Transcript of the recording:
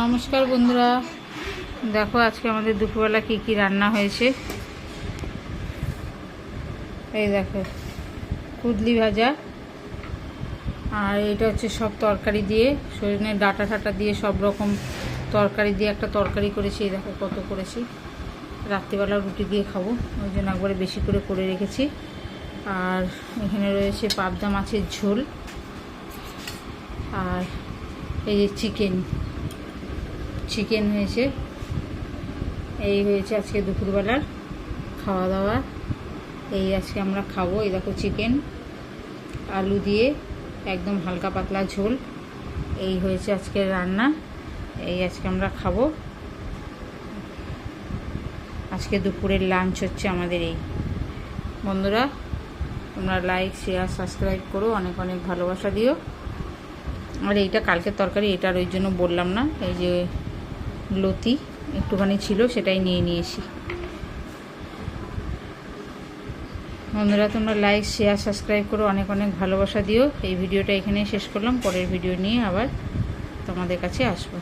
নমস্কার বন্ধুরা, দেখো আজকে আমাদের দুপুরবেলা কি কি রান্না হয়েছে। এই দেখো কুদলি ভাজা, আর এটা হচ্ছে সব তরকারি দিয়ে, সজনের ডাঁটা ঠাটা দিয়ে সব রকম তরকারি দিয়ে একটা তরকারি করেছি। এই দেখো কত করেছি, রাত্রিবেলা রুটি দিয়ে খাবো ওই জন্য একবারে বেশি করে করে রেখেছি। আর এখানে রয়েছে পাবদা মাছের ঝোল, আর এই যে চিকেন হয়েছে। এই হয়েছে আজকে দুপুরবেলার খাওয়া দাওয়া। এই আজকে আমরা খাবো। এই দেখো চিকেন আলু দিয়ে একদম হালকা পাতলা ঝোল, এই হয়েছে আজকের রান্না। এই আজকে আমরা খাবো। আজকে দুপুরের লাঞ্চ হচ্ছে আমাদের এই। বন্ধুরা তোমরা লাইক শেয়ার সাবস্ক্রাইব করো, অনেক অনেক ভালোবাসা দিও। আর এইটা কালকের তরকারি, এটার ওই জন্য বললাম না। এই যে লতি একটুখানি ছিল, সেটাই নিয়ে নিয়েছি। বন্ধুরা তোমরা লাইক শেয়ার সাবস্ক্রাইব করো, অনেক অনেক ভালোবাসা দিও। এই ভিডিওটা এখানেই শেষ করলাম, পরের ভিডিও নিয়ে আবার তোমাদের কাছে আসবো।